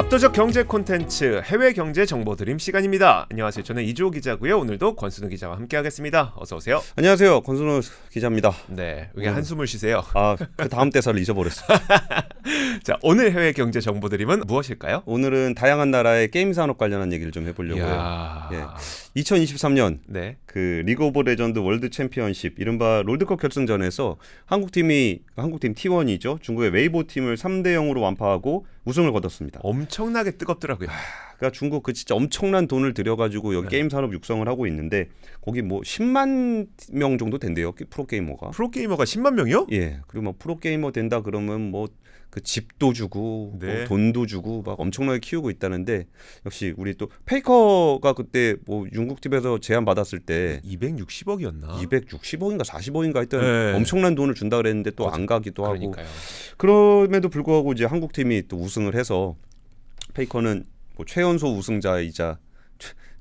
압도적 경제 콘텐츠 해외 경제 정보 드림 시간입니다. 안녕하세요. 저는 이주호 기자고요. 오늘도 권순우 기자와 함께하겠습니다. 어서 오세요. 안녕하세요. 권순우 기자입니다. 네, 여기 한숨을 쉬세요. 그 다음 대사를 잊어버렸어. 자, 오늘 해외 경제 정보 드림은 무엇일까요? 오늘은 다양한 나라의 게임 산업 관련한 얘기를 좀 해보려고요. 2023년 네. 그 리그 오브 레전드 월드 챔피언십 이른바 롤드컵 결승전에서 한국 팀 T1이죠. 중국의 웨이보 팀을 3대 0으로 완파하고 우승을 거뒀습니다. 엄청나게 뜨겁더라고요. 그러니까 중국 그 진짜 엄청난 돈을 들여가지고 여기 게임 산업 육성을 하고 있는데 거기 뭐 10만 명 정도 된대요. 프로게이머가. 프로게이머가 10만 명이요? 예. 그리고 뭐 프로게이머 된다 그러면 뭐 그 집도 주고 네. 뭐 돈도 주고 막 엄청나게 키우고 있다는데 역시 우리 또 페이커가 그때 뭐 중국집에서 제안 받았을 때 260억이었나? 260억인가 40억인가 했던 네. 엄청난 돈을 준다 그랬는데 또 안 가기도 그러니까요. 하고 그럼에도 불구하고 이제 한국 팀이 또 우승을 해서 페이커는 뭐 최연소 우승자이자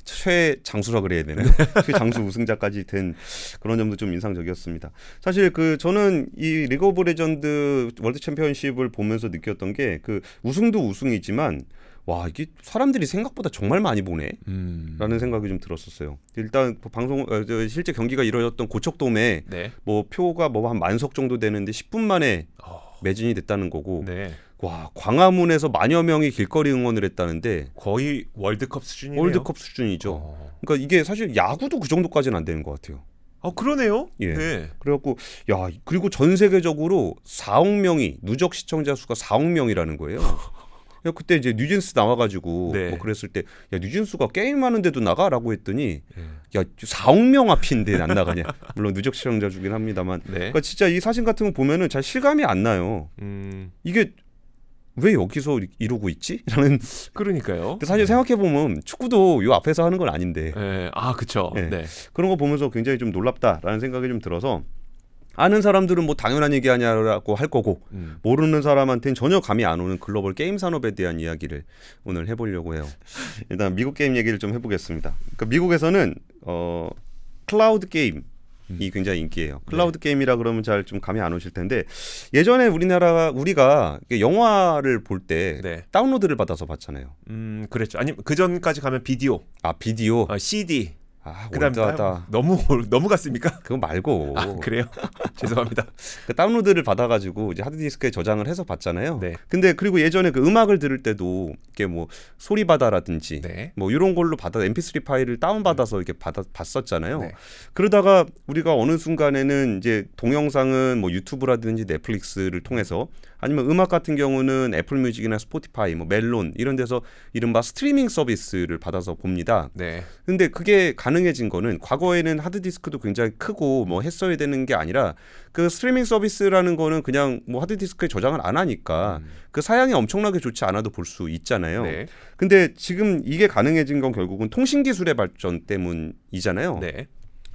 최장수라 그래야 되나요? 최장수 우승자까지 된 그런 점도 좀 인상적이었습니다. 사실 그 저는 이 리그 오브 레전드 월드 챔피언십을 보면서 느꼈던 게 그 우승도 우승이지만 와 이게 사람들이 생각보다 정말 많이 보네 라는 생각이 좀 들었었어요. 일단 실제 경기가 이루어졌던 고척돔에 네. 뭐 표가 뭐 한 10,000석 정도 되는데 10분 만에 매진이 됐다는 거고 네. 와 광화문에서 만여 명이 길거리 응원을 했다는데 거의 월드컵 수준이네요. 월드컵 수준이죠. 그러니까 이게 사실 야구도 그 정도까지는 안 되는 것 같아요. 그러네요. 예. 네. 그래갖고 야 그리고 전 세계적으로 4억 명이 누적 시청자 수가 4억 명이라는 거예요. 그때 이제 뉴진스 나와가지고 네. 뭐 그랬을 때 야 뉴진스가 게임하는데도 나가라고 했더니 야 4억 명 앞인데 안 나가냐. 물론 누적 시청자 주긴 합니다만. 네. 그러니까 진짜 이 사진 같은 거 보면은 잘 실감이 안 나요. 이게 왜 여기서 이러고 있지? 라는. 그러니까요. 근데 사실 생각해보면 축구도 요 앞에서 하는 건 아닌데. 네. 그렇죠. 네. 네. 그런 거 보면서 굉장히 좀 놀랍다라는 생각이 좀 들어서 아는 사람들은 뭐 당연한 얘기하냐고 할 거고 모르는 사람한테는 전혀 감이 안 오는 글로벌 게임 산업에 대한 이야기를 오늘 해보려고 해요. 일단 미국 게임 얘기를 좀 해보겠습니다. 그러니까 미국에서는 클라우드 게임 이 굉장히 인기예요. 클라우드 게임이라 그러면 잘 좀 감이 안 오실 텐데 예전에 우리가 영화를 볼 때 네. 다운로드를 받아서 봤잖아요. 그랬죠. 아니 그 전까지 가면 비디오, 비디오, CD. 그다음에 너무 갔습니까? 그거 말고. 그래요? 죄송합니다. 그 다운로드를 받아가지고 이제 하드디스크에 저장을 해서 봤잖아요. 네. 근데 그리고 예전에 그 음악을 들을 때도 이게 뭐 소리바다라든지 네. 뭐 이런 걸로 MP3 파일을 다운받아서 이렇게 봤었잖아요. 네. 그러다가 우리가 어느 순간에는 이제 동영상은 뭐 유튜브라든지 넷플릭스를 통해서 아니면 음악 같은 경우는 애플 뮤직이나 스포티파이, 뭐 멜론 이런 데서 이른바 스트리밍 서비스를 받아서 봅니다. 네. 근데 그게 가능해진 거는 과거에는 하드디스크도 굉장히 크고 뭐 했어야 되는 게 아니라 그 스트리밍 서비스라는 거는 그냥 뭐 하드디스크에 저장을 안 하니까 그 사양이 엄청나게 좋지 않아도 볼 수 있잖아요. 네. 근데 지금 이게 가능해진 건 결국은 통신 기술의 발전 때문이잖아요. 네.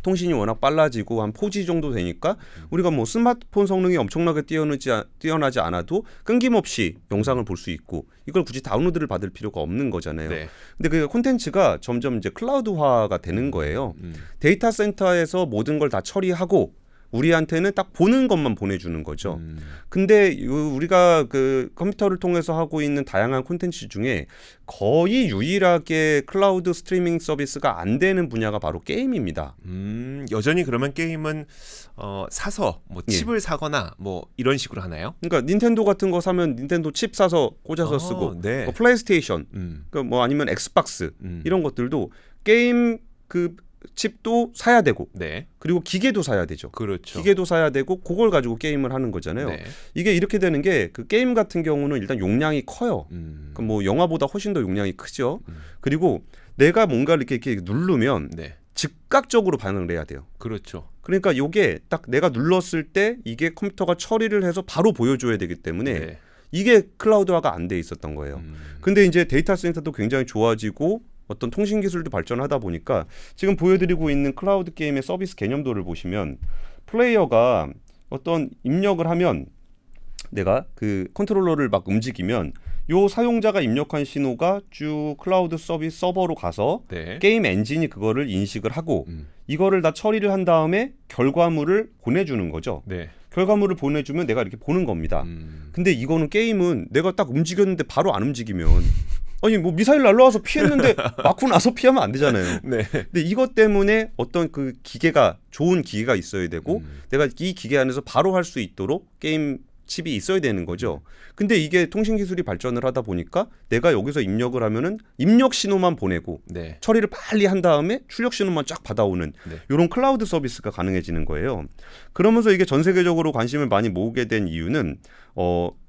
통신이 워낙 빨라지고 한 4G 정도 되니까 우리가 뭐 스마트폰 성능이 엄청나게 뛰어나지 않아도 끊김없이 영상을 볼 수 있고 이걸 굳이 다운로드를 받을 필요가 없는 거잖아요. 네. 근데 그 콘텐츠가 점점 이제 클라우드화가 되는 거예요. 데이터 센터에서 모든 걸 다 처리하고 우리한테는 딱 보는 것만 보내주는 거죠. 근데 우리가 그 컴퓨터를 통해서 하고 있는 다양한 콘텐츠 중에 거의 유일하게 클라우드 스트리밍 서비스가 안 되는 분야가 바로 게임입니다. 여전히 그러면 게임은 사서 뭐 칩을 사거나 뭐 이런 식으로 하나요? 그러니까 닌텐도 같은 거 사면 닌텐도 칩 사서 꽂아서 쓰고, 네. 뭐 플레이스테이션, 그러니까 뭐 아니면 엑스박스 이런 것들도 게임 그 칩도 사야 되고, 네. 그리고 기계도 사야 되죠. 그렇죠. 기계도 사야 되고 그걸 가지고 게임을 하는 거잖아요. 네. 이게 이렇게 되는 게 그 게임 같은 경우는 일단 용량이 커요. 그러니까 뭐 영화보다 훨씬 더 용량이 크죠. 그리고 내가 뭔가를 이렇게 누르면 네. 즉각적으로 반응을 해야 돼요. 그렇죠. 그러니까 이게 딱 내가 눌렀을 때 이게 컴퓨터가 처리를 해서 바로 보여줘야 되기 때문에 네. 이게 클라우드화가 안 돼 있었던 거예요. 근데 이제 데이터 센터도 굉장히 좋아지고 어떤 통신 기술도 발전하다 보니까 지금 보여드리고 있는 클라우드 게임의 서비스 개념도를 보시면 플레이어가 어떤 입력을 하면 내가 그 컨트롤러를 막 움직이면 요 사용자가 입력한 신호가 쭉 클라우드 서비스 서버로 가서 네. 게임 엔진이 그거를 인식을 하고 이거를 다 처리를 한 다음에 결과물을 보내주는 거죠. 네. 결과물을 보내주면 내가 이렇게 보는 겁니다. 근데 이거는 게임은 내가 딱 움직였는데 바로 안 움직이면 아니 뭐 미사일 날라와서 피했는데 맞고 나서 피하면 안 되잖아요. 네. 근데 이것 때문에 어떤 그 기계가 좋은 기계가 있어야 되고 내가 이 기계 안에서 바로 할 수 있도록 게임 칩이 있어야 되는 거죠. 근데 이게 통신 기술이 발전을 하다 보니까 내가 여기서 입력을 하면은 입력 신호만 보내고 네. 처리를 빨리 한 다음에 출력 신호만 쫙 받아오는 네. 이런 클라우드 서비스가 가능해지는 거예요. 그러면서 이게 전 세계적으로 관심을 많이 모으게 된 이유는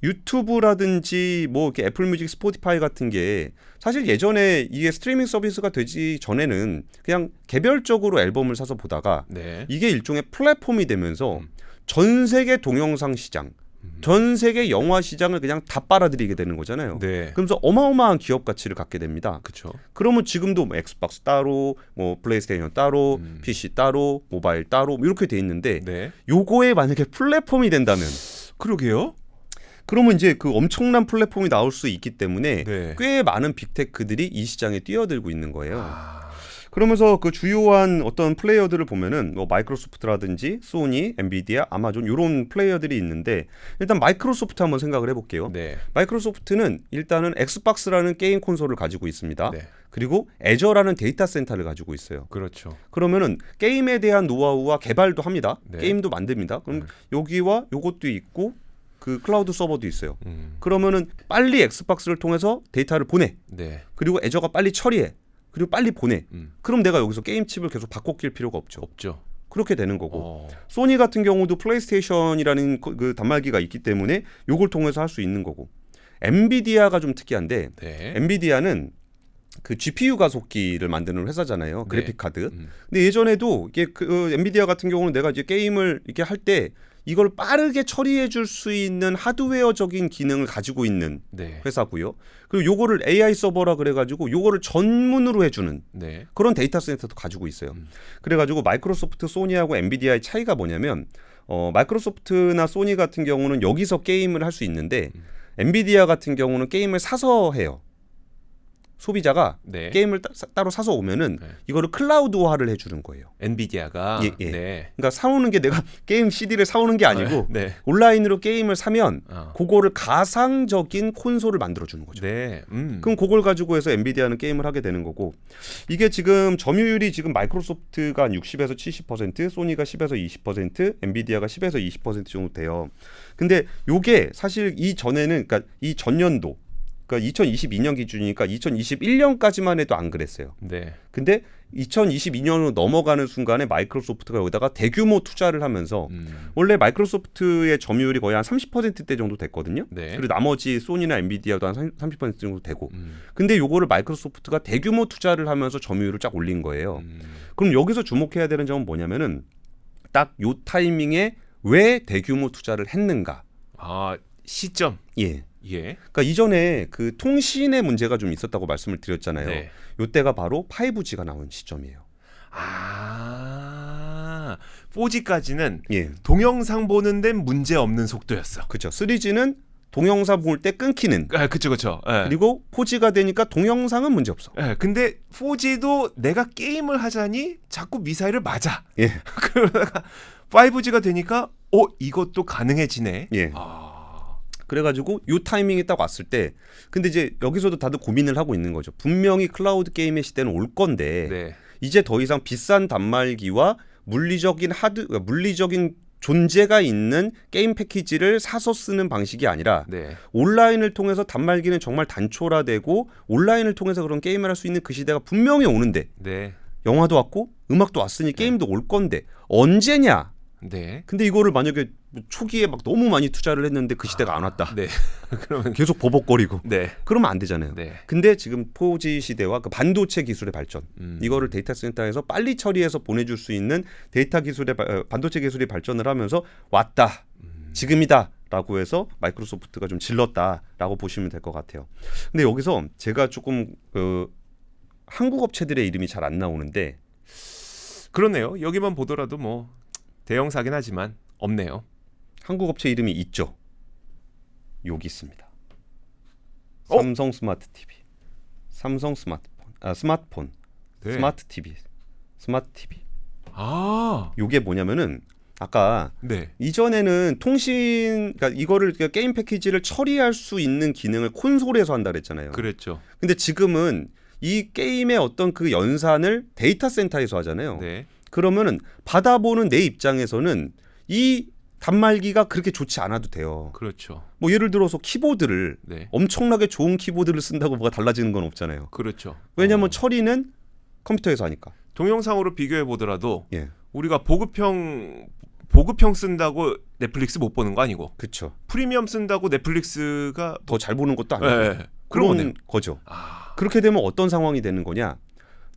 유튜브라든지 뭐 이렇게 애플 뮤직, 스포티파이 같은 게 사실 예전에 이게 스트리밍 서비스가 되지 전에는 그냥 개별적으로 앨범을 사서 보다가 네. 이게 일종의 플랫폼이 되면서 전 세계 동영상 시장, 전 세계 영화 시장을 그냥 다 빨아들이게 되는 거잖아요. 네. 그러면서 어마어마한 기업 가치를 갖게 됩니다. 그렇죠. 그러면 지금도 뭐 엑스박스 따로, 뭐 플레이스테이션 따로, PC 따로, 모바일 따로 뭐 이렇게 돼 있는데 네. 요거에 만약에 플랫폼이 된다면 그러게요. 그러면 이제 그 엄청난 플랫폼이 나올 수 있기 때문에 네. 꽤 많은 빅테크들이 이 시장에 뛰어들고 있는 거예요. 아, 그러면서 그 주요한 어떤 플레이어들을 보면은 뭐 마이크로소프트라든지 소니, 엔비디아, 아마존 이런 플레이어들이 있는데 일단 마이크로소프트 한번 생각을 해볼게요. 네. 마이크로소프트는 일단은 엑스박스라는 게임 콘솔을 가지고 있습니다. 네. 그리고 애저라는 데이터 센터를 가지고 있어요. 그렇죠. 그러면은 게임에 대한 노하우와 개발도 합니다. 네. 게임도 만듭니다. 그럼 여기와 요것도 있고 그 클라우드 서버도 있어요. 그러면은 빨리 엑스박스를 통해서 데이터를 보내. 네. 그리고 애저가 빨리 처리해. 그리고 빨리 보내. 음. 그럼 내가 여기서 게임 칩을 계속 바꿔 낄 필요가 없죠. 없죠. 그렇게 되는 거고. 어. 소니 같은 경우도 플레이스테이션이라는 그 단말기가 있기 때문에 요걸 통해서 할 수 있는 거고. 엔비디아가 좀 특이한데 네. 엔비디아는 그 GPU 가속기를 만드는 회사잖아요. 그래픽 카드. 음. 근데 예전에도 이게 그 엔비디아 같은 경우는 내가 이제 게임을 이렇게 할 때 이걸 빠르게 처리해 줄 수 있는 하드웨어적인 기능을 가지고 있는 네. 회사고요. 그리고 요거를 AI 서버라 그래가지고 요거를 전문으로 해주는 네. 그런 데이터 센터도 가지고 있어요. 그래가지고 마이크로소프트, 소니하고 엔비디아의 차이가 뭐냐면 마이크로소프트나 소니 같은 경우는 여기서 게임을 할 수 있는데 엔비디아 같은 경우는 게임을 사서 해요. 소비자가 네. 게임을 따로 사서 오면은 네. 이거를 클라우드화를 해주는 거예요. 엔비디아가 예, 예. 네. 그러니까 사오는 게 내가 게임 CD를 사오는 게 아니고 네. 온라인으로 게임을 사면 어. 그거를 가상적인 콘솔을 만들어 주는 거죠. 네. 그럼 그걸 가지고 해서 엔비디아는 게임을 하게 되는 거고 이게 지금 점유율이 지금 마이크로소프트가 한 60에서 70%, 소니가 10에서 20%, 엔비디아가 10에서 20% 정도 돼요. 근데 요게 사실 이 전에는 그러니까 이 전년도 그러니까 2022년 기준이니까 2021년까지만 해도 안 그랬어요. 네. 근데 2022년으로 넘어가는 순간에 마이크로소프트가 여기다가 대규모 투자를 하면서 원래 마이크로소프트의 점유율이 거의 한 30%대 정도 됐거든요. 네. 그리고 나머지 소니나 엔비디아도 한 30% 정도 되고. 근데 요거를 마이크로소프트가 대규모 투자를 하면서 점유율을 쫙 올린 거예요. 그럼 여기서 주목해야 되는 점은 뭐냐면은 딱 요 타이밍에 왜 대규모 투자를 했는가? 아, 시점. 예. 예. 그러니까 이전에 그 통신의 문제가 좀 있었다고 말씀을 드렸잖아요. 네. 요때가 바로 5G가 나온 시점이에요. 아, 4G까지는 예. 동영상 보는 데는 문제 없는 속도였어. 그렇죠. 3G는 동영상 볼 때 끊기는. 아, 그쵸. 예. 그리고 4G가 되니까 동영상은 문제 없어. 예, 근데 4G도 내가 게임을 하자니 자꾸 미사일을 맞아. 예. 그러다가 5G가 되니까 이것도 가능해지네. 예. 아. 그래가지고 요 타이밍이 딱 왔을 때 근데 이제 여기서도 다들 고민을 하고 있는 거죠. 분명히 클라우드 게임의 시대는 올 건데 네. 이제 더 이상 비싼 단말기와 물리적인 존재가 있는 게임 패키지를 사서 쓰는 방식이 아니라 네. 온라인을 통해서 단말기는 정말 단초화되고 온라인을 통해서 그런 게임을 할 수 있는 그 시대가 분명히 오는데 네. 영화도 왔고 음악도 왔으니 게임도 올 건데 언제냐? 네. 근데 이거를 만약에 초기에 막 너무 많이 투자를 했는데 그 시대가 안 왔다. 네. 그러면 계속 버벅거리고. 네. 그러면 안 되잖아요. 네. 근데 지금 4G 시대와 그 반도체 기술의 발전, 이거를 데이터 센터에서 빨리 처리해서 보내줄 수 있는 반도체 기술이 발전을 하면서 왔다. 지금이다라고 해서 마이크로소프트가 좀 질렀다라고 보시면 될 것 같아요. 근데 여기서 제가 조금 한국 업체들의 이름이 잘 안 나오는데 그러네요. 여기만 보더라도 뭐 대형사긴 하지만 없네요. 한국 업체 이름이 있죠. 여기 있습니다. 삼성 스마트 TV, 삼성 스마트폰, 네. 스마트 TV, 스마트 TV. 아. 요게 뭐냐면은 아까 네. 이전에는 그러니까 이거를 게임 패키지를 처리할 수 있는 기능을 콘솔에서 한다 그랬잖아요. 그랬죠. 근데 지금은 이 게임의 어떤 그 연산을 데이터 센터에서 하잖아요. 네. 그러면은 받아보는 내 입장에서는 이 단말기가 그렇게 좋지 않아도 돼요. 그렇죠. 뭐 예를 들어서 키보드를 네. 엄청나게 좋은 키보드를 쓴다고 뭐가 달라지는 건 없잖아요. 그렇죠. 왜냐하면 처리는 컴퓨터에서 하니까. 동영상으로 비교해 보더라도 예, 우리가 보급형 쓴다고 넷플릭스 못 보는 거 아니고 그렇죠. 프리미엄 쓴다고 넷플릭스가 더 잘 보는 것도 아니고 네. 그런 거네요. 그런 거죠. 아, 그렇게 되면 어떤 상황이 되는 거냐?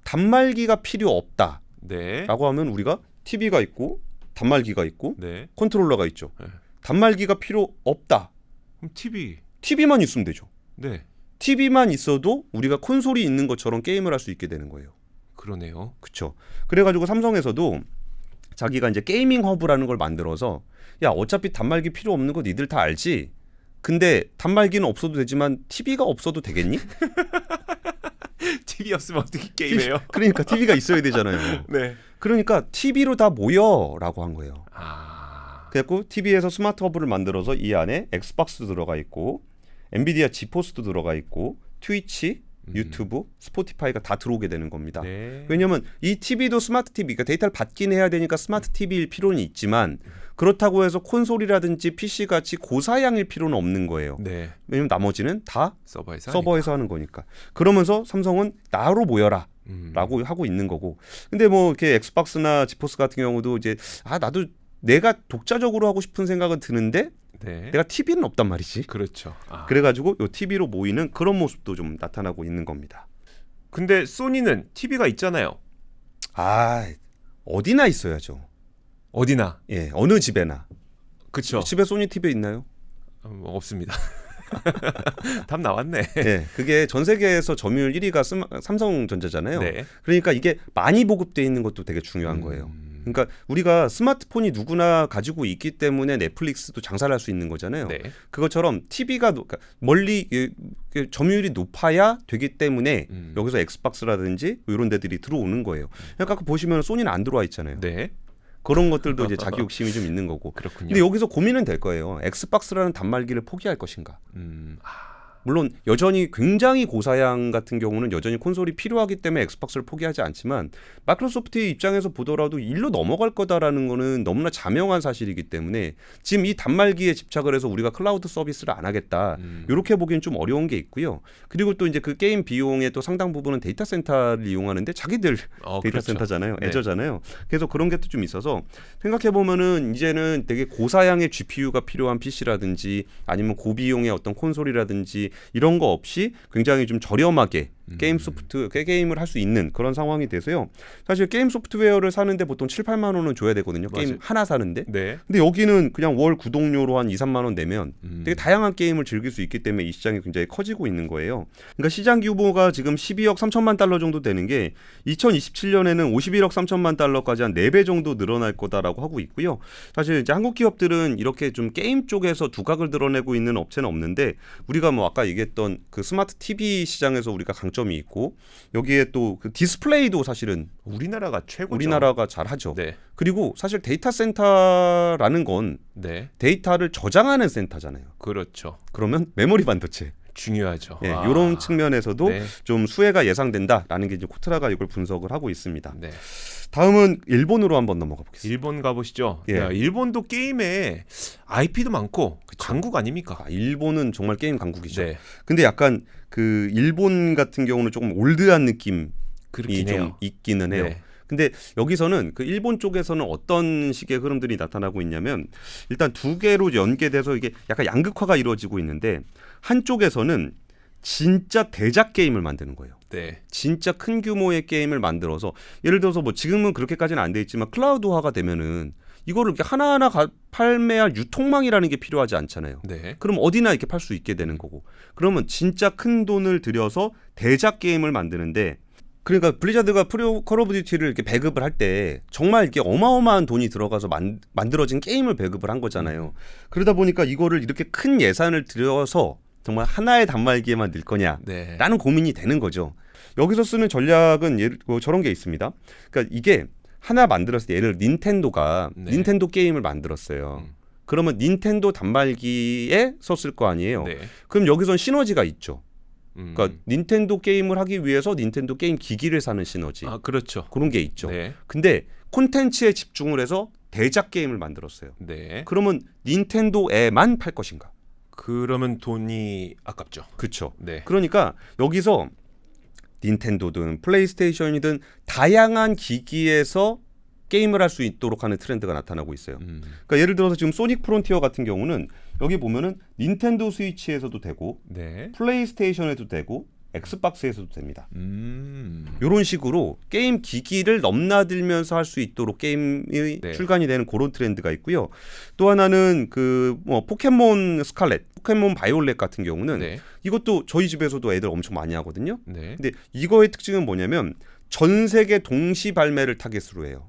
단말기가 필요 없다라고 네. 하면 우리가 TV가 있고 단말기가 있고 네. 컨트롤러가 있죠. 네. 단말기가 필요 없다. 그럼 TV. TV만 있으면 되죠. 네. TV만 있어도 우리가 콘솔이 있는 것처럼 게임을 할 수 있게 되는 거예요. 그러네요. 그렇죠. 그래가지고 삼성에서도 자기가 이제 게이밍 허브라는 걸 만들어서 야 어차피 단말기 필요 없는 거 니들 다 알지. 근데 단말기는 없어도 되지만 TV가 없어도 되겠니? TV 없으면 어떻게 게임해요? 그러니까 TV가 있어야 되잖아요. 네. 그러니까 TV로 다 모여라고 한 거예요. 아. 그래갖고 TV에서 스마트 허브를 만들어서 이 안에 엑스박스 들어가 있고 엔비디아 지포스도 들어가 있고 트위치, 유튜브, 스포티파이가 다 들어오게 되는 겁니다. 네. 왜냐하면 이 TV도 스마트 TV, 그러니까 데이터를 받긴 해야 되니까 스마트 TV일 필요는 있지만 그렇다고 해서 콘솔이라든지 PC 같이 고사양일 필요는 없는 거예요. 네. 왜냐면 나머지는 다 서버에서 서버에서 하는 거니까. 그러면서 삼성은 나로 모여라. 라고 하고 있는 거고. 근데 뭐 이렇게 엑스박스나 지포스 같은 경우도 이제 나도 내가 독자적으로 하고 싶은 생각은 드는데 네. 내가 TV는 없단 말이지. 그렇죠. 아. 그래가지고 요 TV로 모이는 그런 모습도 좀 나타나고 있는 겁니다. 근데 소니는 TV가 있잖아요. 어디나 있어야죠. 어디나. 예, 어느 집에나. 그렇죠. 집에 소니 TV 있나요? 없습니다. 답 나왔네. 예, 그게 전 세계에서 점유율 1위가 삼성전자잖아요. 네. 그러니까 이게 많이 보급돼 있는 것도 되게 중요한 거예요. 그러니까 우리가 스마트폰이 누구나 가지고 있기 때문에 넷플릭스도 장사를 할 수 있는 거잖아요. 네. 그것처럼 TV가 그러니까 멀리 점유율이 높아야 되기 때문에 여기서 엑스박스라든지 이런 데들이 들어오는 거예요. 그러니까 아까 보시면 소니는 안 들어와 있잖아요. 네. 그런 것들도 이제 자기 욕심이 좀 있는 거고. 그렇군요. 근데 여기서 고민은 될 거예요. 엑스박스라는 단말기를 포기할 것인가. 물론 여전히 굉장히 고사양 같은 경우는 여전히 콘솔이 필요하기 때문에 엑스박스를 포기하지 않지만 마이크로소프트의 입장에서 보더라도 일로 넘어갈 거다라는 거는 너무나 자명한 사실이기 때문에 지금 이 단말기에 집착을 해서 우리가 클라우드 서비스를 안 하겠다 이렇게 보기엔 좀 어려운 게 있고요. 그리고 또 이제 그 게임 비용의 또 상당 부분은 데이터 센터를 이용하는데 자기들 데이터 그렇죠. 센터잖아요. 네. 애저잖아요. 그래서 그런 게 또 좀 있어서 생각해 보면은 이제는 되게 고사양의 GPU가 필요한 PC라든지 아니면 고비용의 어떤 콘솔이라든지 이런 거 없이 굉장히 좀 저렴하게 게임을 할 수 있는 그런 상황이 돼서요. 사실 게임 소프트웨어를 사는데 보통 7, 8만 원은 줘야 되거든요. 맞아요. 게임 하나 사는데. 네. 근데 여기는 그냥 월 구독료로 한 2, 3만 원 내면 되게 다양한 게임을 즐길 수 있기 때문에 이 시장이 굉장히 커지고 있는 거예요. 그러니까 시장 규모가 지금 12억 3천만 달러 정도 되는 게 2027년에는 51억 3천만 달러까지 한 4배 정도 늘어날 거다라고 하고 있고요. 사실 이제 한국 기업들은 이렇게 좀 게임 쪽에서 두각을 드러내고 있는 업체는 없는데 우리가 뭐 아까 얘기했던 그 스마트 TV 시장에서 우리가 강점이 있고 여기에 또 그 디스플레이도 사실은 우리나라가 최고죠. 우리나라가 잘하죠. 네. 그리고 사실 데이터 센터라는 건 네. 데이터를 저장하는 센터잖아요. 그렇죠. 그러면 메모리 반도체 중요하죠. 이런 측면에서도 네. 좀 수혜가 예상된다라는 게 이제 코트라가 이걸 분석을 하고 있습니다. 네. 다음은 일본으로 한번 넘어가 보겠습니다. 일본 가보시죠. 예. 야, 일본도 게임에 IP도 많고 강국 아닙니까? 일본은 정말 게임 강국이죠. 네. 근데 약간 그 일본 같은 경우는 조금 올드한 느낌이 그렇긴 좀 해요. 있기는 해요. 네. 근데 여기서는 그 일본 쪽에서는 어떤 식의 흐름들이 나타나고 있냐면 일단 두 개로 연계돼서 이게 약간 양극화가 이루어지고 있는데 한쪽에서는 진짜 대작 게임을 만드는 거예요. 네. 진짜 큰 규모의 게임을 만들어서 예를 들어서 뭐 지금은 그렇게까지는 안 돼 있지만 클라우드화가 되면은 이거를 이렇게 하나하나 판매할 유통망이라는 게 필요하지 않잖아요. 네. 그럼 어디나 이렇게 팔 수 있게 되는 거고. 그러면 진짜 큰 돈을 들여서 대작 게임을 만드는데 그러니까 블리자드가 콜 오브 듀티를 이렇게 배급을 할 때 정말 이렇게 어마어마한 돈이 들어가서 만들어진 게임을 배급을 한 거잖아요. 그러다 보니까 이거를 이렇게 큰 예산을 들여서 정말 하나의 단말기에만 넣을 거냐라는 네. 고민이 되는 거죠. 여기서 쓰는 전략은 저런 게 있습니다. 그러니까 이게 하나 만들었을 때 예를 들어 닌텐도가 네. 닌텐도 게임을 만들었어요. 그러면 닌텐도 단말기에 썼을 거 아니에요. 네. 그럼 여기선 시너지가 있죠. 음. 그러니까 닌텐도 게임을 하기 위해서 닌텐도 게임 기기를 사는 시너지. 아, 그렇죠. 그런 게 있죠. 네. 근데 콘텐츠에 집중을 해서 대작 게임을 만들었어요. 네. 그러면 닌텐도에만 팔 것인가? 그러면 돈이 아깝죠. 그렇죠. 네. 그러니까 여기서 닌텐도든 플레이스테이션이든 다양한 기기에서 게임을 할 수 있도록 하는 트렌드가 나타나고 있어요. 그러니까 예를 들어서 지금 소닉 프론티어 같은 경우는 여기 보면은 닌텐도 스위치에서도 되고 네. 플레이스테이션에도 되고 엑스박스에서도 됩니다. 이런 식으로 게임 기기를 넘나들면서 할 수 있도록 게임이 네. 출간이 되는 그런 트렌드가 있고요. 또 하나는 그 뭐 포켓몬 스칼렛, 포켓몬 바이올렛 같은 경우는 네. 이것도 저희 집에서도 애들 엄청 많이 하거든요. 네. 근데 이거의 특징은 뭐냐면 전 세계 동시 발매를 타겟으로 해요.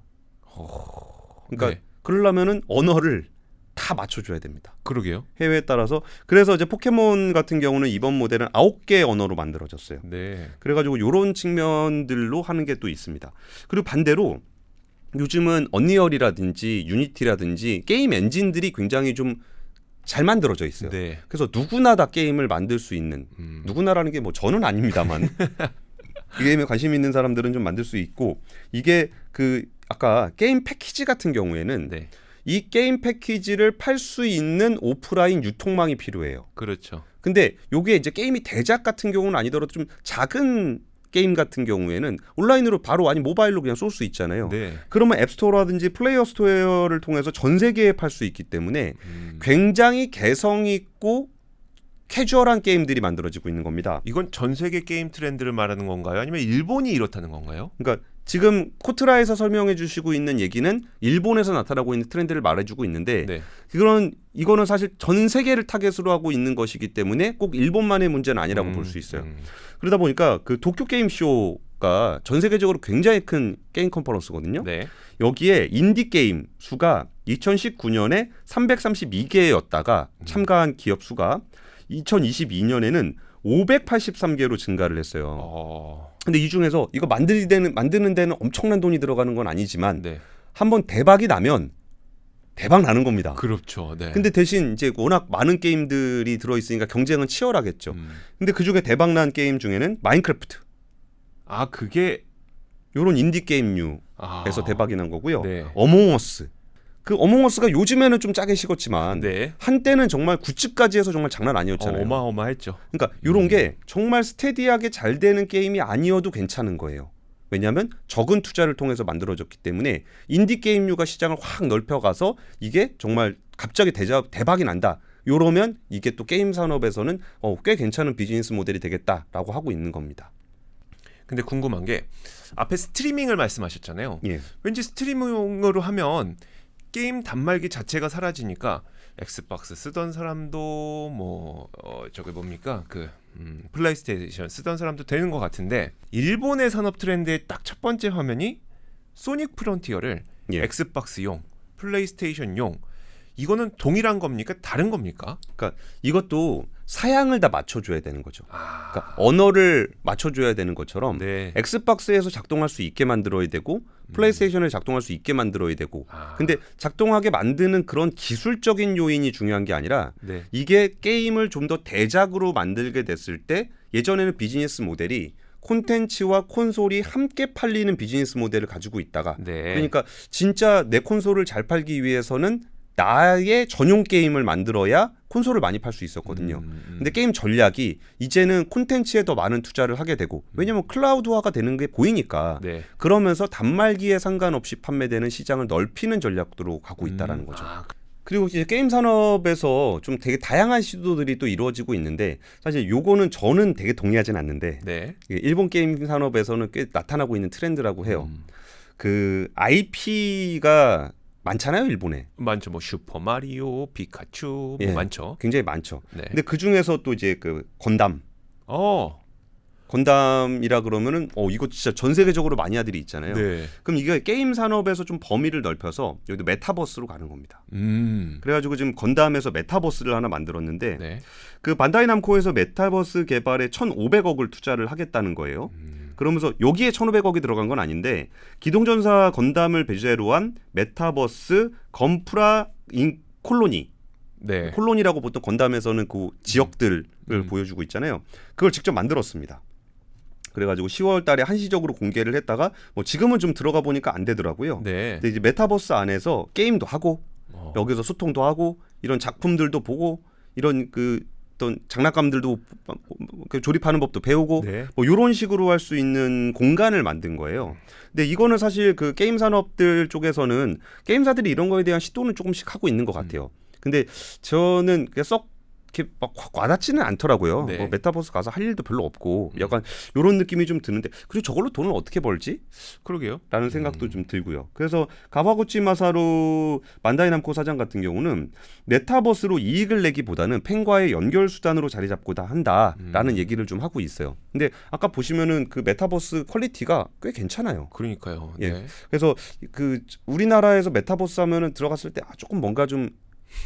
그러니까 네. 그러려면은 언어를 다 맞춰줘야 됩니다. 그러게요. 해외에 따라서. 그래서 이제 포켓몬 같은 경우는 이번 모델은 9개 언어로 만들어졌어요. 네. 그래가지고 이런 측면들로 하는 게 또 있습니다. 그리고 반대로 요즘은 언리얼이라든지 유니티라든지 게임 엔진들이 굉장히 좀 잘 만들어져 있어요. 네. 그래서 누구나 다 게임을 만들 수 있는 누구나라는 게 뭐 저는 아닙니다만 이 게임에 관심 있는 사람들은 좀 만들 수 있고 이게 그 아까 게임 패키지 같은 경우에는 네. 이 게임 패키지를 팔 수 있는 오프라인 유통망이 필요해요. 그렇죠. 근데 요게 이제 게임이 대작 같은 경우는 아니더라도 좀 작은 게임 같은 경우에는 온라인으로 바로 아니 모바일로 그냥 쏠 수 있잖아요. 네. 그러면 앱스토어라든지 플레이어 스토어를 통해서 전 세계에 팔 수 있기 때문에 굉장히 개성 있고 캐주얼한 게임들이 만들어지고 있는 겁니다. 이건 전 세계 게임 트렌드를 말하는 건가요? 아니면 일본이 이렇다는 건가요? 그러니까 지금 코트라에서 설명해 주시고 있는 얘기는 일본에서 나타나고 있는 트렌드를 말해주고 있는데 네. 이거는 사실 전 세계를 타겟으로 하고 있는 것이기 때문에 꼭 일본만의 문제는 아니라고 볼 수 있어요. 그러다 보니까 그 도쿄 게임 쇼가 전 세계적으로 굉장히 큰 게임 컨퍼런스거든요. 네. 여기에 인디 게임 수가 2019년에 332개였다가 참가한 기업 수가 2022년에는 583개로 증가를 했어요. 근데 이 중에서 이거 만드는 데는 엄청난 돈이 들어가는 건 아니지만 네. 한번 대박이 나면 대박 나는 겁니다. 그렇죠. 네. 근데 대신 이제 워낙 많은 게임들이 들어 있으니까 경쟁은 치열하겠죠. 근데 그 중에 대박 난 게임 중에는 마인크래프트. 아, 그게 요런 인디 게임류에서 대박이 난 거고요. 네. 어몽어스. 그 어몽어스가 요즘에는 좀 짜게 식었지만 네. 한때는 정말 굿즈까지 해서 정말 장난 아니었잖아요. 어마어마했죠. 그러니까 이런 게 정말 스테디하게 잘 되는 게임이 아니어도 괜찮은 거예요. 왜냐하면 적은 투자를 통해서 만들어졌기 때문에 인디 게임류가 시장을 확 넓혀가서 이게 정말 갑자기 대박이 난다. 이러면 이게 또 게임 산업에서는 꽤 괜찮은 비즈니스 모델이 되겠다라고 하고 있는 겁니다. 근데 궁금한 게 앞에 스트리밍을 말씀하셨잖아요. 예. 왠지 스트리밍으로 하면 게임 단말기 자체가 사라지니까 엑스박스 쓰던 사람도 저게 뭡니까 플레이스테이션 쓰던 사람도 되는 것 같은데 일본의 산업 트렌드의 딱 첫 번째 화면이 소닉 프론티어를 예. 엑스박스용, 플레이스테이션용 이거는 동일한 겁니까? 다른 겁니까? 그러니까 이것도 사양을 다 맞춰줘야 되는 거죠. 그러니까 언어를 맞춰줘야 되는 것처럼 네. 엑스박스에서 작동할 수 있게 만들어야 되고 플레이스테이션에 작동할 수 있게 만들어야 되고 근데 작동하게 만드는 그런 기술적인 요인이 중요한 게 아니라 네. 이게 게임을 좀 더 대작으로 만들게 됐을 때 예전에는 비즈니스 모델이 콘텐츠와 콘솔이 함께 팔리는 비즈니스 모델을 가지고 있다가 네. 그러니까 진짜 내 콘솔을 잘 팔기 위해서는 나의 전용 게임을 만들어야 콘솔을 많이 팔 수 있었거든요. 근데 게임 전략이 이제는 콘텐츠에 더 많은 투자를 하게 되고 왜냐면 클라우드화가 되는 게 보이니까 네. 그러면서 단말기에 상관없이 판매되는 시장을 넓히는 전략으로 가고 있다라는 거죠. 그리고 이제 게임 산업에서 좀 되게 다양한 시도들이 또 이루어지고 있는데 사실 요거는 저는 되게 동의하진 않는데 네. 일본 게임 산업에서는 꽤 나타나고 있는 트렌드라고 해요. 그 IP가 많잖아요, 일본에. 많죠. 슈퍼 마리오, 피카츄 예, 많죠. 굉장히 많죠. 네. 근데 그 중에서 또 이제 그 건담이라 그러면은 이거 진짜 전 세계적으로 마니아들이 있잖아요. 네. 그럼 이게 게임 산업에서 좀 범위를 넓혀서 여기도 메타버스로 가는 겁니다. 그래가지고 지금 건담에서 메타버스를 하나 만들었는데 네. 그 반다이 남코에서 메타버스 개발에 1,500억을 투자를 하겠다는 거예요. 그러면서 여기에 1,500억이 들어간 건 아닌데 기동전사 건담을 배제로 한 메타버스 건프라 인 콜로니 네. 콜로니라고 보통 건담에서는 그 지역들을 보여주고 있잖아요. 그걸 직접 만들었습니다. 그래가지고 10월 달에 한시적으로 공개를 했다가 뭐 지금은 좀 들어가 보니까 안 되더라고요. 네. 근데 이제 메타버스 안에서 게임도 하고 여기서 소통도 하고 이런 작품들도 보고 이런 그 어떤 장난감들도 조립하는 법도 배우고 네. 뭐 이런 식으로 할 수 있는 공간을 만든 거예요. 근데 이거는 사실 그 게임 산업들 쪽에서는 게임사들이 이런 거에 대한 시도는 조금씩 하고 있는 것 같아요. 근데 저는 그냥 썩 이렇게 막 와닿지는 않더라고요. 네. 뭐 메타버스 가서 할 일도 별로 없고 약간 이런 느낌이 좀 드는데 그리고 저걸로 돈을 어떻게 벌지? 그러게요. 라는 생각도 좀 들고요. 그래서 가와구치 마사루 만다이 남코 사장 같은 경우는 메타버스로 이익을 내기보다는 팬과의 연결 수단으로 자리 잡고 다 한다라는 얘기를 좀 하고 있어요. 근데 아까 보시면은 그 메타버스 퀄리티가 꽤 괜찮아요. 그러니까요. 예. 네. 그래서 그 우리나라에서 메타버스 하면은 들어갔을 때 조금 뭔가 좀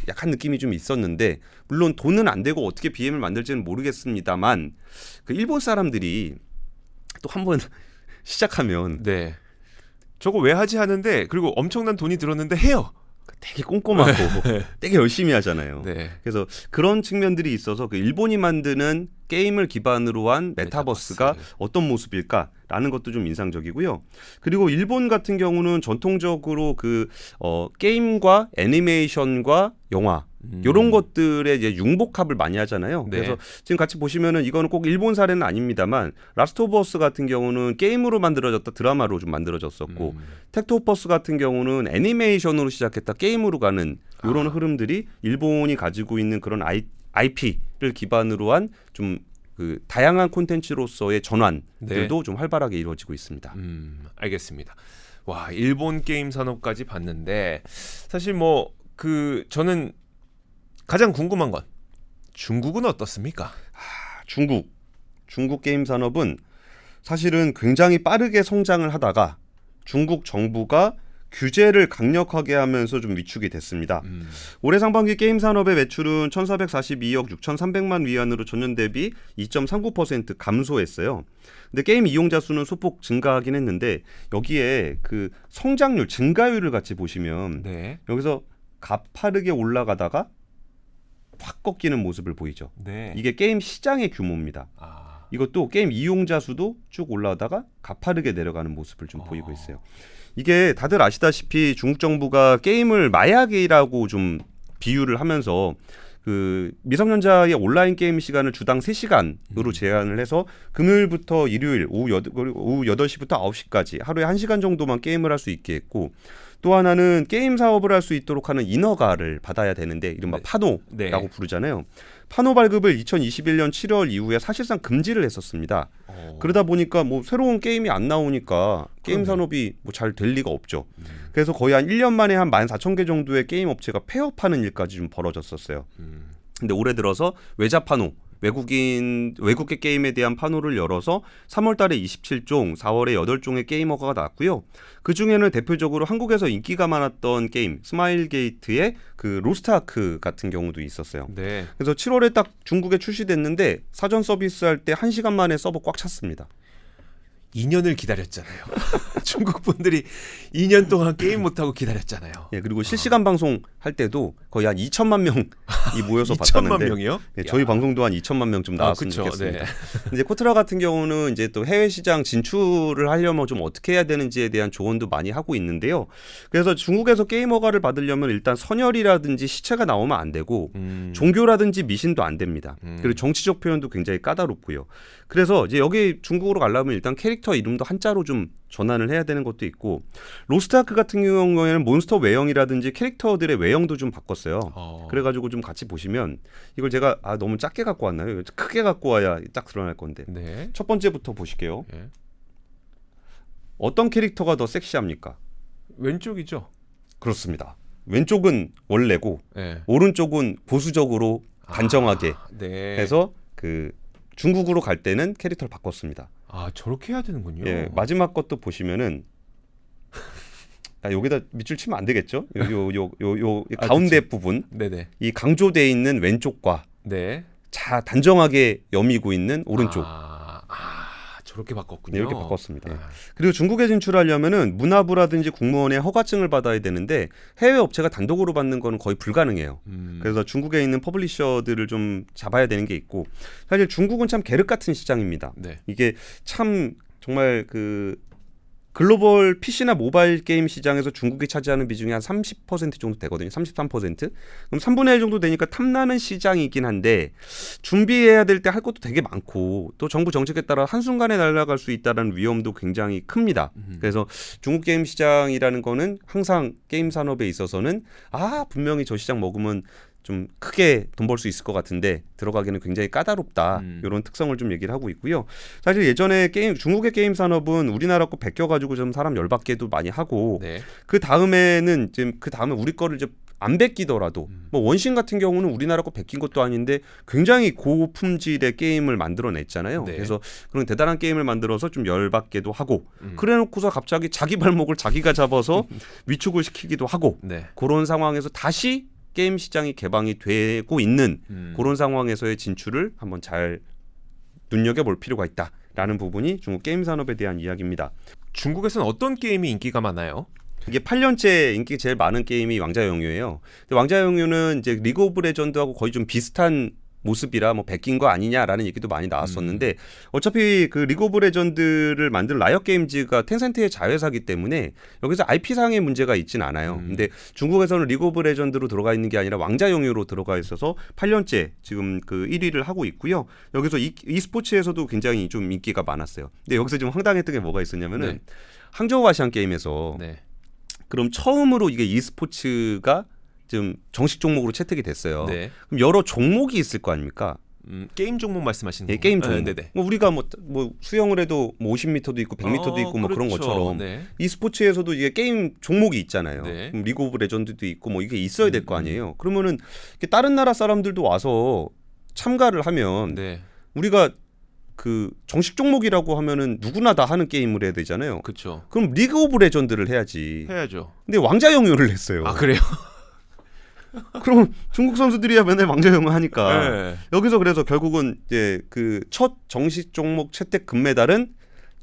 약한 느낌이 좀 있었는데 물론 돈은 안 되고 어떻게 BM을 만들지는 모르겠습니다만 그 일본 사람들이 또 한번 시작하면 네. 저거 왜 하지 하는데 그리고 엄청난 돈이 들었는데 해요. 되게 꼼꼼하고 되게 열심히 하잖아요. 네. 그래서 그런 측면들이 있어서 그 일본이 만드는 게임을 기반으로 한 메타버스가 어떤 모습일까라는 것도 좀 인상적이고요. 그리고 일본 같은 경우는 전통적으로 그 게임과 애니메이션과 영화 이런 것들의 이제 융복합을 많이 하잖아요. 네. 그래서 지금 같이 보시면은 이거는 꼭 일본 사례는 아닙니다만 라스트 오브 어스 같은 경우는 게임으로 만들어졌다 드라마로 좀 만들어졌었고 텍트 오브 어스 같은 경우는 애니메이션으로 시작했다 게임으로 가는 이런 흐름들이 일본이 가지고 있는 그런 IP를 기반으로 한 좀 그 다양한 콘텐츠로서의 전환들도 네. 좀 활발하게 이루어지고 있습니다. 알겠습니다. 와, 일본 게임 산업까지 봤는데 사실 뭐 그 저는 가장 궁금한 건 중국은 어떻습니까? 중국 게임 산업은 사실은 굉장히 빠르게 성장을 하다가 중국 정부가 규제를 강력하게 하면서 좀 위축이 됐습니다. 올해 상반기 게임 산업의 매출은 1,442억 6,300만 위안으로 전년 대비 2.39% 감소했어요. 근데 게임 이용자 수는 소폭 증가하긴 했는데 여기에 그 성장률, 증가율을 같이 보시면 네. 여기서 가파르게 올라가다가 확 꺾이는 모습을 보이죠. 네. 이게 게임 시장의 규모입니다. 이것도 게임 이용자 수도 쭉 올라가다가 가파르게 내려가는 모습을 좀 보이고 있어요. 이게 다들 아시다시피 중국 정부가 게임을 마약이라고 좀 비유를 하면서 그 미성년자의 온라인 게임 시간을 주당 3시간으로 제한을 해서 금요일부터 일요일 오후 8시부터 9시까지 하루에 1시간 정도만 게임을 할 수 있게 했고 또 하나는 게임 사업을 할 수 있도록 하는 인허가를 받아야 되는데 이른바 네. 파노라고 네. 부르잖아요. 파노 발급을 2021년 7월 이후에 사실상 금지를 했었습니다. 그러다 보니까 뭐 새로운 게임이 안 나오니까 게임 산업이 뭐 잘 될 리가 없죠. 그래서 거의 한 1년 만에 한 14,000개 정도의 게임 업체가 폐업하는 일까지 좀 벌어졌었어요. 근데 올해 들어서 외자 파노 외국계 게임에 대한 파노를 열어서 3월 달에 27종, 4월에 8종의 게임 허가가 나왔고요. 그중에는 대표적으로 한국에서 인기가 많았던 게임 스마일 게이트의 그 로스트 아크 같은 경우도 있었어요. 네. 그래서 7월에 딱 중국에 출시됐는데 사전 서비스 할 때 1시간 만에 서버 꽉 찼습니다. 2년을 기다렸잖아요. 중국 분들이 2년 동안 게임 못 하고 기다렸잖아요. 예, 그리고 실시간 방송 할 때도 거의 한 2천만 명이 모여서 2천만 봤다는데 명이요? 예, 저희 방송도 한 2천만 명 좀 나왔으면 그쵸. 좋겠습니다. 네. 이제 코트라 같은 경우는 이제 또 해외 시장 진출을 하려면 좀 어떻게 해야 되는지에 대한 조언도 많이 하고 있는데요. 그래서 중국에서 게임 허가를 받으려면 일단 선열이라든지 시체가 나오면 안 되고 종교라든지 미신도 안 됩니다. 그리고 정치적 표현도 굉장히 까다롭고요. 그래서 이제 여기 중국으로 가려면 일단 캐릭터 이름도 한자로 좀 전환을 해야 되는 것도 있고 로스트아크 같은 경우에는 몬스터 외형이라든지 캐릭터들의 외형도 좀 바꿨어요. 그래가지고 좀 같이 보시면 이걸 제가 너무 작게 갖고 왔나요? 크게 갖고 와야 딱 드러날 건데 네. 첫 번째부터 보실게요. 네. 어떤 캐릭터가 더 섹시합니까? 왼쪽이죠. 그렇습니다. 왼쪽은 원래고 네. 오른쪽은 보수적으로 단정하게 네. 해서 그 중국으로 갈 때는 캐릭터를 바꿨습니다. 저렇게 해야 되는군요. 예, 마지막 것도 보시면은 여기다 밑줄 치면 안 되겠죠? 요 가운데 부분 네네. 이 강조되어 있는 왼쪽과 네. 단정하게 여미고 있는 오른쪽. 그렇게 바꿨군요. 네, 이렇게 바꿨습니다. 아, 그리고 중국에 진출하려면은 문화부라든지 국무원의 허가증을 받아야 되는데 해외 업체가 단독으로 받는 거는 거의 불가능해요. 그래서 중국에 있는 퍼블리셔들을 좀 잡아야 되는 게 있고 사실 중국은 참 계륵 같은 시장입니다. 네. 이게 참 정말 그 글로벌 PC나 모바일 게임 시장에서 중국이 차지하는 비중이 한 30% 정도 되거든요. 33%. 그럼 3분의 1 정도 되니까 탐나는 시장이긴 한데 준비해야 될 때 할 것도 되게 많고 또 정부 정책에 따라 한순간에 날아갈 수 있다는 위험도 굉장히 큽니다. 그래서 중국 게임 시장이라는 거는 항상 게임 산업에 있어서는 분명히 저 시장 먹으면 좀 크게 돈 벌 수 있을 것 같은데 들어가기는 굉장히 까다롭다. 이런 특성을 좀 얘기를 하고 있고요. 사실 예전에 중국의 게임 산업은 우리나라 거 베껴가지고 좀 사람 열받게도 많이 하고 네. 그 다음에는 지금 그 다음에 우리 거를 이제 안 베끼더라도 뭐 원신 같은 경우는 우리나라 거 베낀 것도 아닌데 굉장히 고품질의 게임을 만들어냈잖아요. 네. 그래서 그런 대단한 게임을 만들어서 좀 열받게도 하고 그래놓고서 갑자기 자기 발목을 자기가 잡아서 위축을 시키기도 하고 네. 그런 상황에서 다시 게임 시장이 개방이 되고 있는 그런 상황에서의 진출을 한번 잘 눈여겨볼 필요가 있다라는 부분이 중국 게임 산업에 대한 이야기입니다. 중국에서는 어떤 게임이 인기가 많아요? 이게 8년째 인기 제일 많은 게임이 왕자영유예요. 근데 왕자영유는 이제 리그 오브 레전드하고 거의 좀 비슷한 모습이라 뭐 베낀 거 아니냐라는 얘기도 많이 나왔었는데 어차피 그 리그 오브 레전드를 만든 라이엇 게임즈가 텐센트의 자회사기 때문에 여기서 IP상의 문제가 있진 않아요. 근데 중국에서는 리그 오브 레전드로 들어가 있는 게 아니라 왕자영유로 들어가 있어서 8년째 지금 그 1위를 하고 있고요. 여기서 e스포츠에서도 굉장히 좀 인기가 많았어요. 근데 여기서 좀 황당했던 게 뭐가 있었냐면은 네. 항저우 아시안 게임에서 네. 그럼 처음으로 이게 e스포츠가 좀 정식 종목으로 채택이 됐어요. 네. 그럼 여러 종목이 있을 거 아닙니까? 게임 종목 말씀하시는 예, 건가요? 게임 종목. 네네. 뭐 우리가 뭐 수영을 해도 뭐 50m도 있고 100m도 있고 뭐 그런 그렇죠. 것처럼 네. e스포츠에서도 이게 게임 종목이 있잖아요. 네. 그럼 리그 오브 레전드도 있고 뭐 이게 있어야 될 거 아니에요. 그러면은 이렇게 다른 나라 사람들도 와서 참가를 하면 네. 우리가 그 정식 종목이라고 하면은 누구나 다 하는 게임을 해야 되잖아요. 그렇죠. 그럼 리그 오브 레전드를 해야지. 해야죠. 근데 왕자영유를 했어요. 아 그래요? 그럼 중국 선수들이야 맨날 왕자영유 하니까 네. 여기서 그래서 결국은 이제 그 첫 정식 종목 채택 금메달은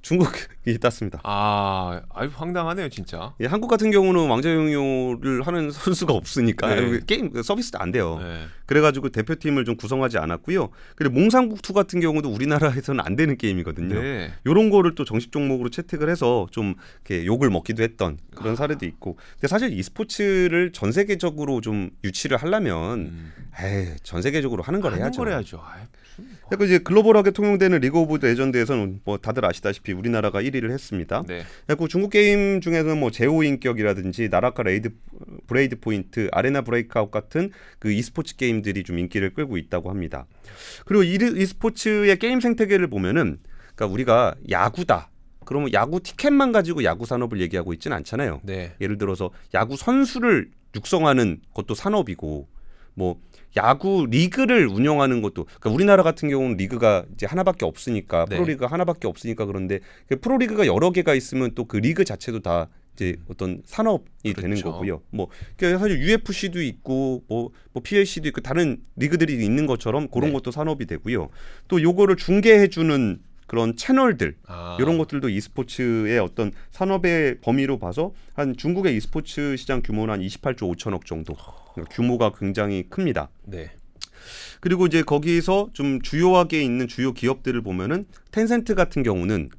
중국이 땄습니다. 아주 황당하네요, 진짜. 예, 한국 같은 경우는 왕자영유를 하는 선수가 없으니까 네. 게임 서비스도 안 돼요. 네. 그래가지고 대표팀을 좀 구성하지 않았고요. 그리고 몽상국2 같은 경우도 우리나라에서는 안 되는 게임이거든요. 네. 이런 거를 또 정식 종목으로 채택을 해서 좀 이렇게 욕을 먹기도 했던 그런 사례도 있고. 근데 사실 e스포츠를 전 세계적으로 좀 유치를 하려면 전 세계적으로 하는 걸 해야죠. 걸 해야죠. 그리고 이제 글로벌하게 통용되는 리그 오브 레전드에서는 뭐 다들 아시다시피 우리나라가 1위를 했습니다. 네. 그리고 중국 게임 중에서는 뭐 제오인격이라든지 나라카 브레이드 포인트, 아레나 브레이크아웃 같은 그 e스포츠 게임들이 좀 인기를 끌고 있다고 합니다. 그리고 e스포츠의 게임 생태계를 보면은 그러니까 우리가 야구다. 그러면 야구 티켓만 가지고 야구 산업을 얘기하고 있지는 않잖아요. 네. 예를 들어서 야구 선수를 육성하는 것도 산업이고 뭐 야구 리그를 운영하는 것도 그러니까 우리나라 같은 경우는 리그가 이제 하나밖에 없으니까 네. 프로리그가 하나밖에 없으니까 그런데 그 프로리그가 여러 개가 있으면 또 그 리그 자체도 다 이제 어떤 산업이 되는 그렇죠. 거고요. 뭐 그러니까 사실 UFC도 있고 뭐 PLC도 있고 다른 리그들이 있는 것처럼 그런 네. 것도 산업이 되고요. 또 요거를 중계해 주는 그런 채널들 이런 것들도 e스포츠의 어떤 산업의 범위로 봐서 한 중국의 e스포츠 시장 규모는 한 28조 5천억 정도 그러니까 규모가 굉장히 큽니다. 네. 그리고 이제 거기서 좀 주요하게 있는 주요 기업들을 보면은 텐센트 같은 경우는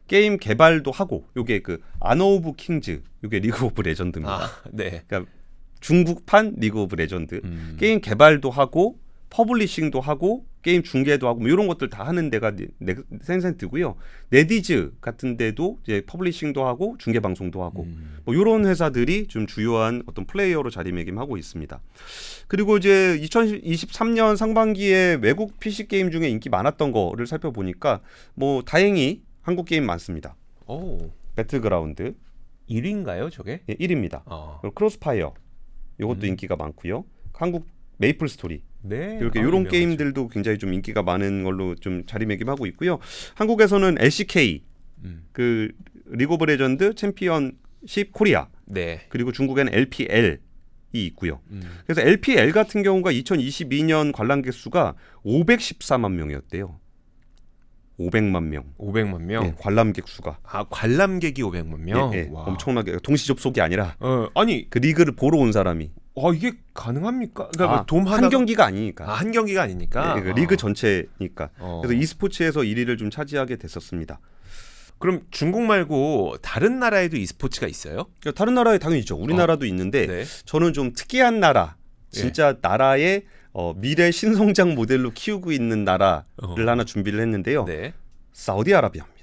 게임 개발도 하고 요게 그 아너 오브 킹즈 요게 리그 오브 레전드입니다. 네. 그러니까 중국판 리그 오브 레전드 게임 개발도 하고 퍼블리싱도 하고 게임 중계도 하고 뭐 이런 것들 다 하는 데가 텐센트고요. 네디즈 같은 데도 이제 퍼블리싱도 하고 중계 방송도 하고 뭐 이런 회사들이 좀 주요한 어떤 플레이어로 자리매김하고 있습니다. 그리고 이제 2023년 상반기에 외국 PC 게임 중에 인기 많았던 거를 살펴보니까 뭐 다행히 한국 게임 많습니다. 오. 배틀그라운드 1위인가요, 저게? 1위입니다. 그리고 크로스파이어 이것도 인기가 많고요. 한국 메이플 스토리 네. 이렇게 이런 게임들도 굉장히 좀 인기가 많은 걸로 좀 자리매김하고 있고요. 한국에서는 LCK 그 리그 오브 레전드 챔피언십 코리아 네. 그리고 중국에는 LPL이 있고요. 그래서 LPL 같은 경우가 2022년 관람객 수가 514만 명이었대요. 500만 명. 500만 명. 예, 관람객 수가. 아, 관람객이 500만 명. 예, 예. 와. 엄청나게 동시 접속이 아니라 아니, 그 리그를 보러 온 사람이 이게 가능합니까? 그러니까 아, 돔 한 하나가 경기가 아니니까. 한 경기가 아니니까. 예, 그 리그 전체니까. 어. 그래서 e스포츠에서 1위를 좀 차지하게 됐었습니다. 그럼 중국 말고 다른 나라에도 e스포츠가 있어요? 그러니까 다른 나라에 당연히 있죠. 우리나라도 있는데 네. 저는 좀 특이한 나라, 진짜 나라의 미래 신성장 모델로 키우고 있는 나라를 하나 준비를 했는데요. 네. 사우디아라비아입니다.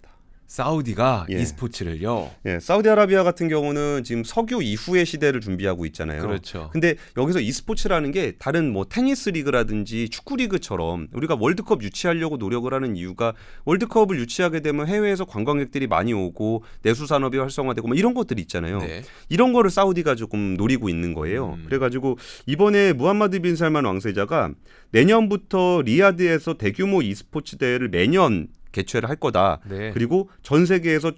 사우디가 예. e스포츠를요. 예, 사우디아라비아 같은 경우는 지금 석유 이후의 시대를 준비하고 있잖아요. 그렇죠. 근데 여기서 e스포츠라는 게 다른 뭐 테니스 리그라든지 축구 리그처럼 우리가 월드컵 유치하려고 노력을 하는 이유가 월드컵을 유치하게 되면 해외에서 관광객들이 많이 오고 내수 산업이 활성화되고 뭐 이런 것들이 있잖아요. 네. 이런 거를 사우디가 조금 노리고 있는 거예요. 그래가지고 이번에 무함마드 빈 살만 왕세자가 내년부터 리야드에서 대규모 e스포츠 대회를 매년 개최를 할 거다. 네. 그리고 전 세계에서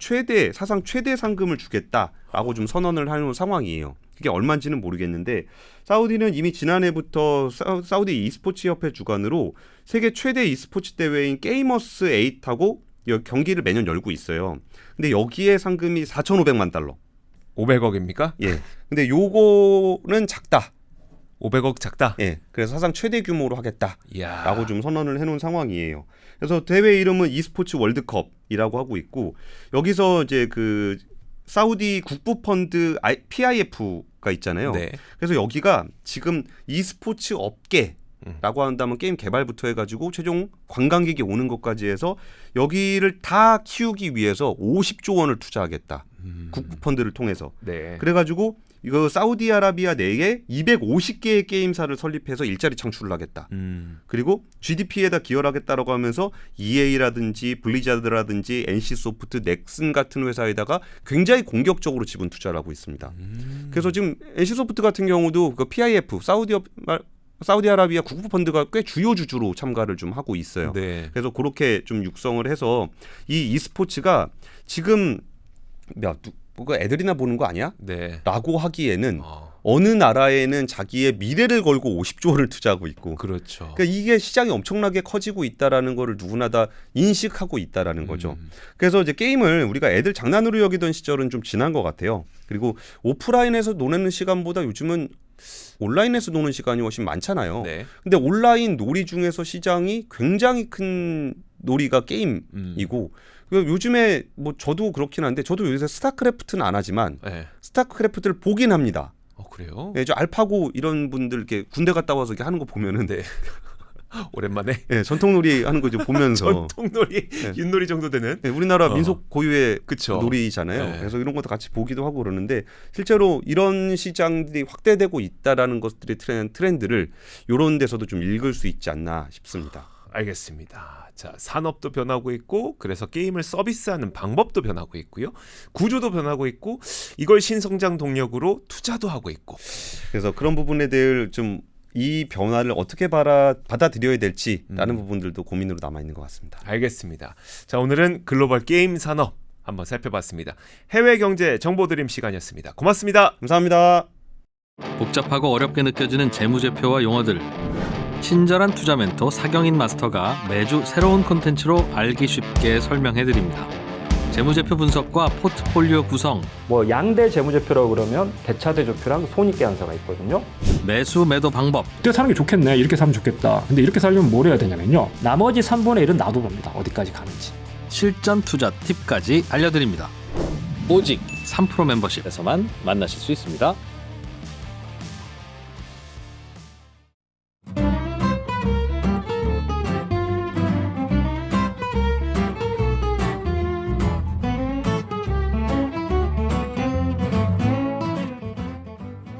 사상 최대 상금을 주겠다라고 좀 선언을 하는 상황이에요. 그게 얼마인지는 모르겠는데 사우디는 이미 지난해부터 사우디 e스포츠 협회 주관으로 세계 최대 e스포츠 대회인 게이머스 8하고 경기를 매년 열고 있어요. 근데 여기에 상금이 4,500만 달러. 500억입니까? 예. 근데 요거는 작다. 500억 작다. 예. 그래서 사상 최대 규모로 하겠다라고 이야. 좀 선언을 해놓은 상황이에요. 그래서 대회 이름은 e스포츠 월드컵이라고 하고 있고 여기서 이제 그 사우디 국부 펀드 PIF가 있잖아요. 네. 그래서 여기가 지금 e스포츠 업계라고 한다면 게임 개발부터 해가지고 최종 관광객이 오는 것까지 해서 여기를 다 키우기 위해서 50조 원을 투자하겠다. 국부 펀드를 통해서. 네. 그래가지고 이거 사우디아라비아 내에 250개의 게임사를 설립해서 일자리 창출을 하겠다. 그리고 GDP에다 기여를 하겠다라고 하면서 EA라든지 블리자드라든지 NC소프트, 넥슨 같은 회사에다가 굉장히 공격적으로 지분 투자를 하고 있습니다. 그래서 지금 NC소프트 같은 경우도 그 PIF 사우디아라비아 국부 펀드가 꽤 주요 주주로 참가를 좀 하고 있어요. 네. 그래서 그렇게 좀 육성을 해서 이 e스포츠가 지금 뭐가 애들이나 보는 거 아니야? 네. 라고 하기에는 어느 나라에는 자기의 미래를 걸고 50조 원을 투자하고 있고 그렇죠. 그러니까 이게 시장이 엄청나게 커지고 있다라는 거를 누구나 다 인식하고 있다라는 거죠. 그래서 이제 게임을 우리가 애들 장난으로 여기던 시절은 좀 지난 것 같아요. 그리고 오프라인에서 노는 시간보다 요즘은 온라인에서 노는 시간이 훨씬 많잖아요. 네. 근데 온라인 놀이 중에서 시장이 굉장히 큰 놀이가 게임이고 요즘에 뭐 저도 그렇긴 한데 저도 요새 스타크래프트는 안 하지만 네. 스타크래프트를 보긴 합니다. 그래요? 예, 저 알파고 이런 분들 이렇게 군대 갔다 와서 이렇게 하는 거 보면은 네. 오랜만에 예, 전통놀이 하는 거 좀 보면서 전통놀이, 윷놀이 정도 되는. 예, 우리나라 민속 고유의 그쵸. 놀이잖아요. 네. 그래서 이런 것도 같이 보기도 하고 그러는데 실제로 이런 시장들이 확대되고 있다라는 것들의 트렌드를 이런 데서도 좀 읽을 수 있지 않나 싶습니다. 알겠습니다. 자, 산업도 변하고 있고 그래서 게임을 서비스하는 방법도 변하고 있고요. 구조도 변하고 있고 이걸 신성장 동력으로 투자도 하고 있고. 그래서 그런 부분에 대해 좀 이 변화를 어떻게 받아들여야 될지라는 부분들도 고민으로 남아 있는 것 같습니다. 알겠습니다. 자, 오늘은 글로벌 게임 산업 한번 살펴봤습니다. 해외 경제 정보 드림 시간이었습니다. 고맙습니다. 감사합니다. 복잡하고 어렵게 느껴지는 재무제표와 용어들. 친절한 투자 멘토 사경인 마스터가 매주 새로운 콘텐츠로 알기 쉽게 설명해드립니다. 재무제표 분석과 포트폴리오 구성, 뭐 양대 재무제표라고 그러면 대차대조표랑 손익계산서가 있거든요. 매수 매도 방법, 이때 사는 게 좋겠네, 이렇게 사면 좋겠다. 근데 이렇게 살려면 뭘 해야 되냐면요, 나머지 3분의 1은 놔둬봅니다. 어디까지 가는지. 실전 투자 팁까지 알려드립니다. 오직 3프로 멤버십에서만 만나실 수 있습니다.